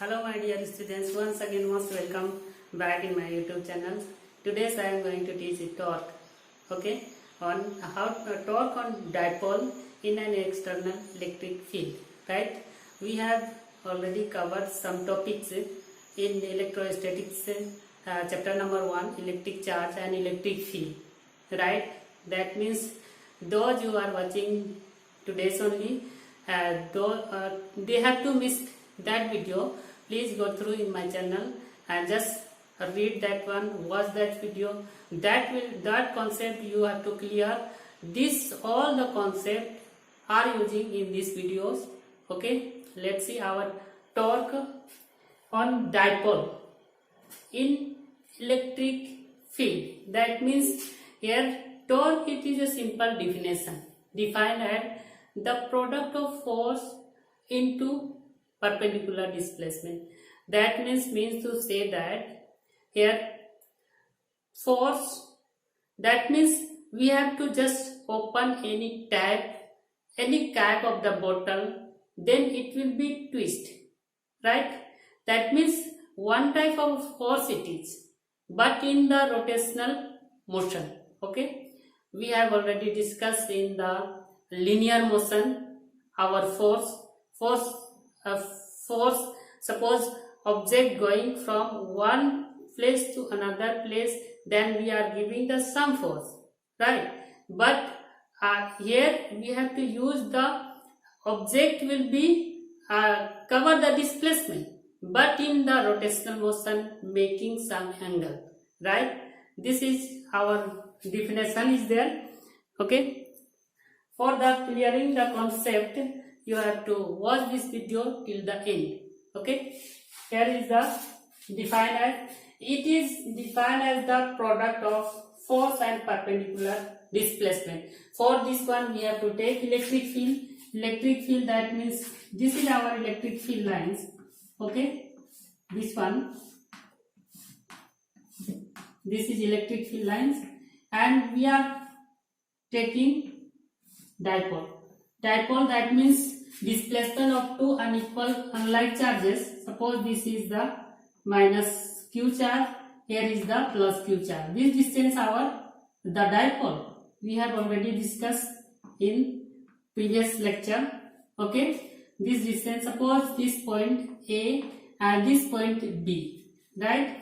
Hello my dear students, once again most welcome back in my YouTube channel. Today I am going to teach a torque, okay, on how to torque on dipole in an external electric field, right? We have already covered some topics in electrostatics, chapter number 1, electric charge and electric field, right? That means those who are watching today's only, they have to miss that video. Please go through in my channel and just read that one, watch that video. That concept you have to clear. All the concept are using in these videos. Okay, let's see our torque on dipole in electric field. That means here torque, it is a simple definition, defined as the product of force into perpendicular displacement. That means to say that here force, that means we have to just open any cap of the bottle, then it will be twist, right? That means one type of force it is, but in the rotational motion. Okay, we have already discussed in the linear motion our force. Suppose object going from one place to another place, then we are giving the some force, right? But here we have to use the object will be cover the displacement, but in the rotational motion making some angle, right? This is our definition is there. Okay, for the clearing the concept, you have to watch this video till the end. Okay, here is the defined as, it is defined as the product of force and perpendicular displacement. For this one we have to take electric field. That means this is our electric field lines. Okay, this one, this is electric field lines, and we are taking dipole. That means displacement of two unequal unlike charges. Suppose this is the minus q charge, here is the plus q charge. This distance the dipole we have already discussed in previous lecture. Okay, this distance, suppose this point A and this point B, right?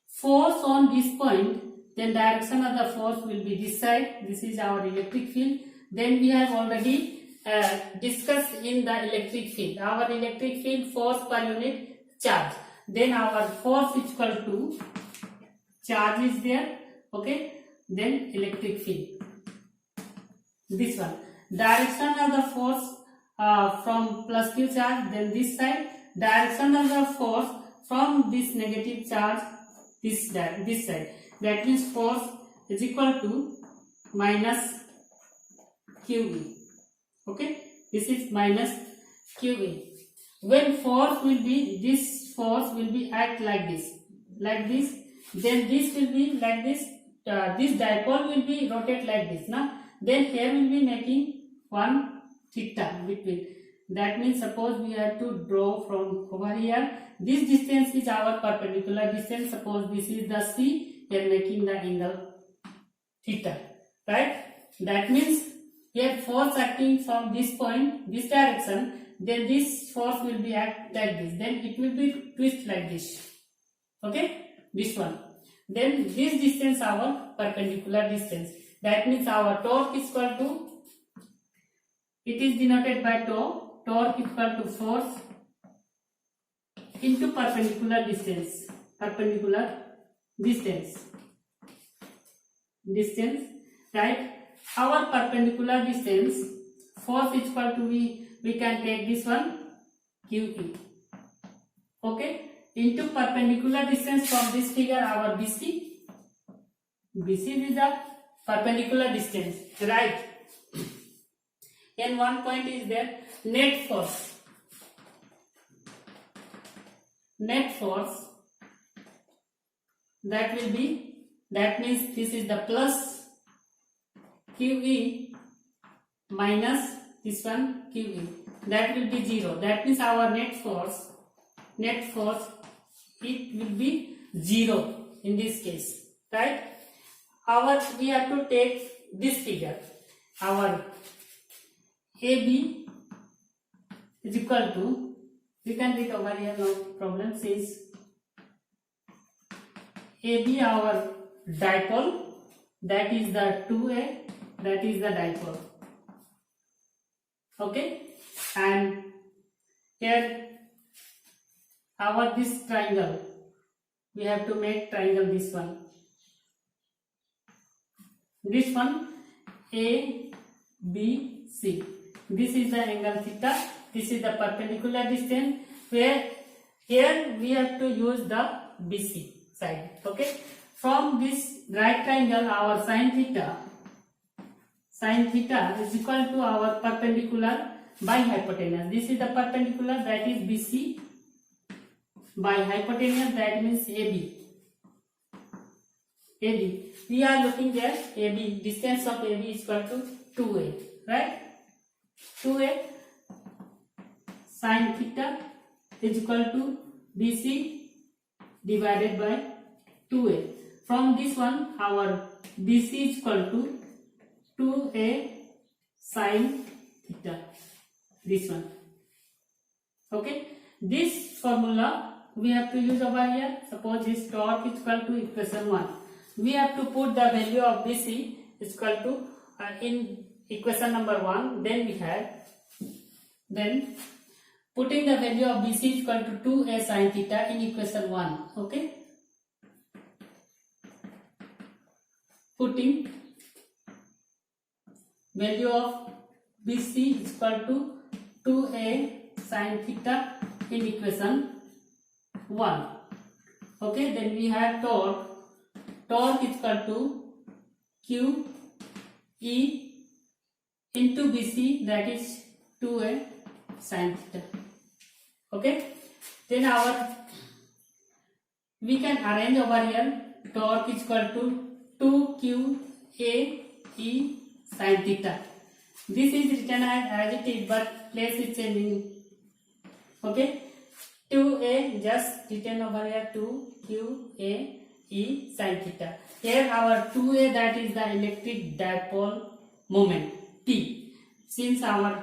Force on this point, then direction of the force will be this side. This is our electric field. Then we have already discussed in the electric field, our electric field force per unit charge. Then our force is equal to charge is there. Okay, then electric field, this one, direction of the force from plus q charge, then this side, direction of the force from this negative charge this side. That means force is equal to minus QE. Okay, this is minus QE. When force will be, this force will be act like this, then this will be like this. This dipole will be rotate like this, na? Then here will be making one theta between. That means suppose we have to draw from over here. This distance is our perpendicular distance. Suppose this is the C, we are making the angle theta, right? That means here force acting from this point, this direction, then this force will be act like this, then it will be twist like this. Okay, this one. Then this distance our perpendicular distance. That means our torque is equal to, it is denoted by tau. Torque is equal to force into perpendicular distance, right? Our perpendicular distance, force is equal to, we can take this one QE. Okay, into perpendicular distance from this figure, our BC is the perpendicular distance, right? And one point is there, net force, that will be, that means this is the plus QE minus this one QE, that will be 0. That means our net force net force, it will be 0 in this case, right? We have to take this figure. Our AB is equal to, we can write over here, no problem, since AB our dipole, that is the 2A, that is the dipole. Okay, and here our this triangle, we have to make triangle this one A B C. This is the angle theta, this is the perpendicular distance, where here we have to use the BC side. Okay, from this right triangle our sin theta is equal to our perpendicular by hypotenuse. This is the perpendicular, that is BC, by hypotenuse, that means AB. We are looking at AB, distance of AB is equal to 2A, right? 2A sin theta is equal to BC divided by 2A. From this one our BC is equal to 2A sin theta, this one. Okay, this formula we have to use over here. Suppose this torque is equal to equation 1. We have to put the value of BC is equal to in equation number 1. Then putting the value of BC is equal to 2A sin theta in equation 1. Okay, putting value of BC is equal to 2A sin theta in equation 1. Okay, then we have torque is equal to Q E into BC, that is 2A sin theta. Okay, then we can arrange over here. Torque is equal to 2Q A E sin theta. This is written as it is, but place is changing. Okay, 2A just written over here, 2QA E sin theta. Here our 2A, that is the electric dipole moment P. Since our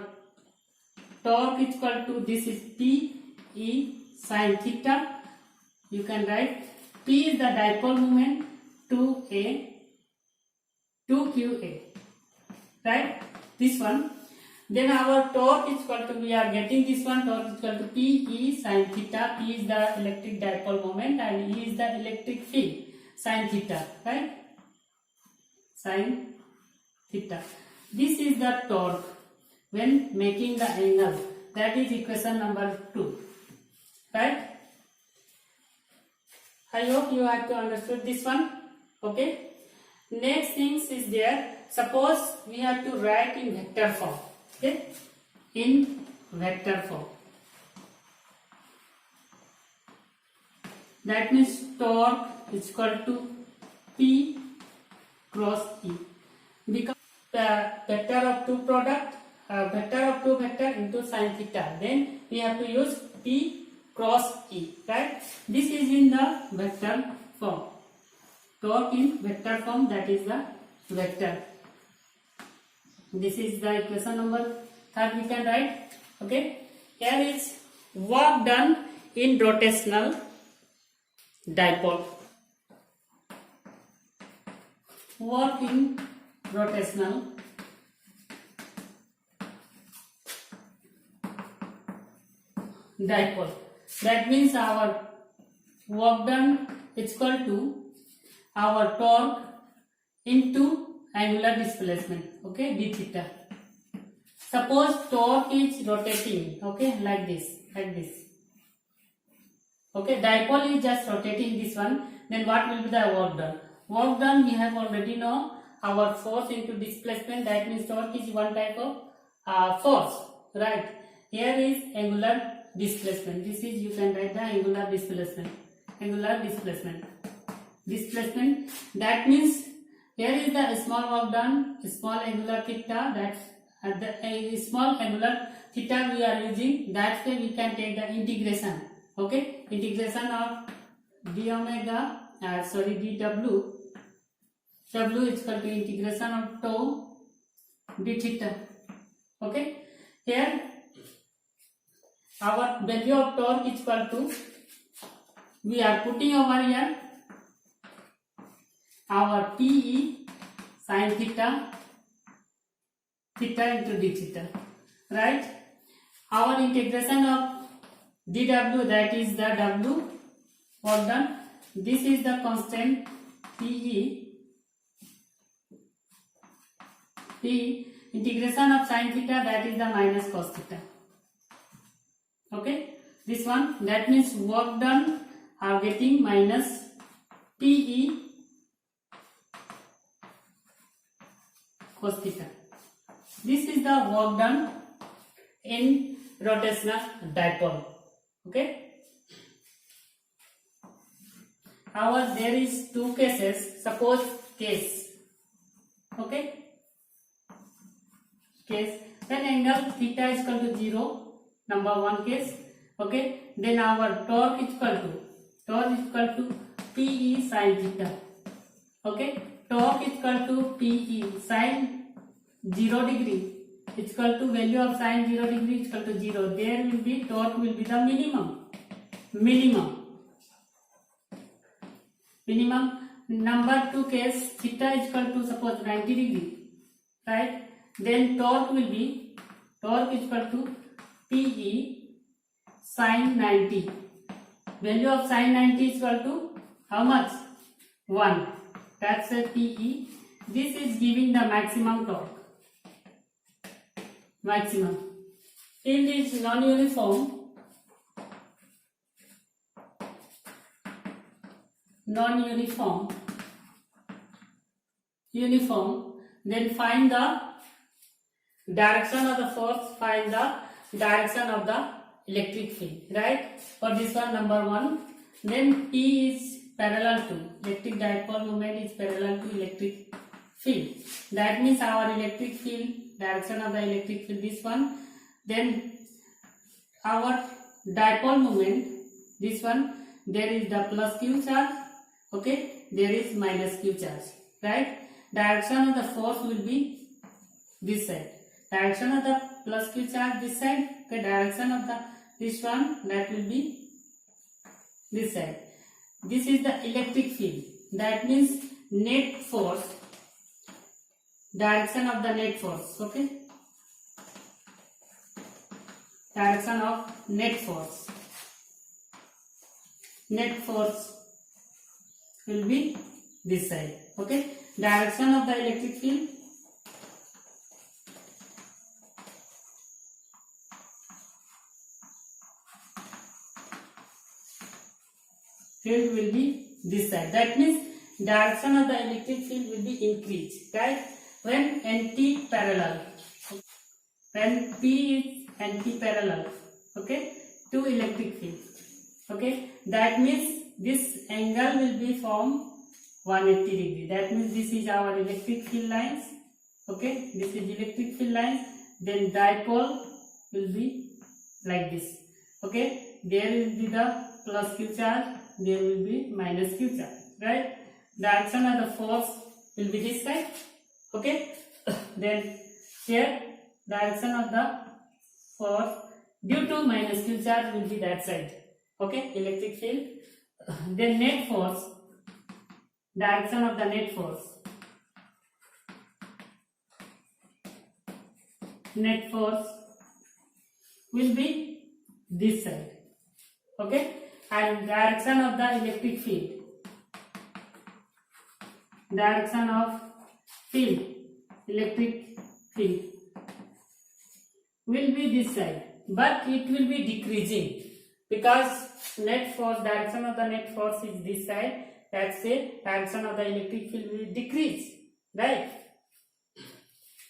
torque is equal to, this is P E sin theta, you can write P is the dipole moment 2QA, right? This one. Then our torque is equal to, we are getting this one, torque is equal to P E sin theta. P is the electric dipole moment and E is the electric field, sin theta, right? Sin theta. This is the torque when making the angle, that is equation number 2, right? I hope you have to understood this one. Okay, next things is there. Suppose we have to write in vector form. Okay, in vector form, that means torque is equal to P cross E, because the vector of two product, vector into sin theta, then we have to use P cross E, right? This is in the vector form. Torque in vector form, that is the vector. This is the equation number 3 we can write. Okay, here is work done in rotational dipole. Work in rotational dipole. That means our work done is equal to our torque into angular displacement, okay, d theta. Suppose torque is rotating, okay, like this. Okay, dipole is just rotating this one, then what will be the work done? Work done, we have already know our force into displacement, that means torque is one type of force, right? Here is angular displacement. This is, you can write the angular displacement. That means here is the small work done, small angular theta, that's small angular theta we are using, that's why we can take the integration. Okay, integration of d omega dw, w is equal to integration of tau d theta. Okay, here our value of torque is equal to, we are putting over here our Pe sin theta, theta into d theta, right? Our integration of dw, that is the w work done. This is the constant Pe. Integration of sin theta, that is the minus cos theta. Okay, this one, that means work done are getting minus Pe cos theta. This is the work done in rotational dipole. Okay, however there is two cases. Suppose case, okay, case when angle theta is equal to 0, number one case. Okay, then our torque is equal to Pe sin theta. Okay, torque is equal to Pe sin 0 degree is equal to value of sin 0 degree is equal to 0. There will be torque will be the minimum. Number two case, theta is equal to suppose 90 degree, right? Then torque is equal to Pe sin 90. Value of sin 90 is equal to how much? 1. That's a Pe. This is giving the maximum torque. Maximum. Field is non-uniform. Uniform. Then find the direction of the force, find the direction of the electric field, right? For this one, number one. Then P is parallel to, electric dipole moment is parallel to electric field. That means our electric field, direction of the electric field, this one. Then our dipole moment, this one, there is the plus q charge. Okay, there is minus q charge, right? Direction of the force will be this side. Direction of the plus q charge this side. Okay, direction of the this one, that will be this side. This is the electric field. That means net force, direction of the net force. Okay, direction of net force. Net force will be this side. Okay, direction of the electric field, will be this side. That means direction of the electric field will be increased, right? When anti-parallel, when P is anti-parallel, okay, to electric field. Okay, that means this angle will be from 180 degree. That means this is our electric field lines. Okay, this is electric field lines. Then dipole will be like this. Okay, there will be the plus q charge, there will be minus q charge, right? Direction of the force will be this side. Okay, then here direction of the force due to minus q charge will be that side. Okay, electric field. Then net force, direction of the net force. Net force will be this side. Okay, and direction of the electric field. Direction of field, electric field, will be this side, but it will be decreasing because net force, direction of the net force is this side. That's it. Direction of the electric field will decrease, right?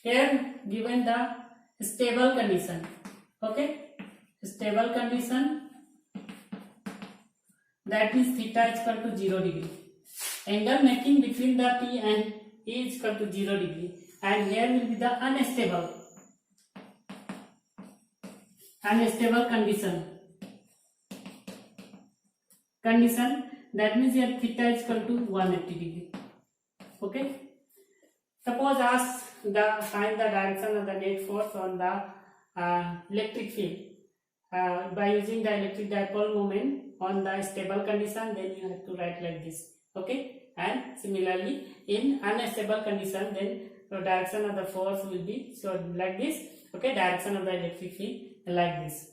Here given the stable condition. Okay, stable condition, that means theta is equal to 0 degree. Angle making between the P and E is equal to 0 degree, and here will be the unstable condition. condition, that means here theta is equal to 180 degree. Okay. Suppose ask find the direction of the net force on the electric field by using the electric dipole moment on the stable condition, then you have to write like this. Okay. And similarly in unstable condition, then the direction of the force will be shown like this. Okay. Direction of the electric field like this.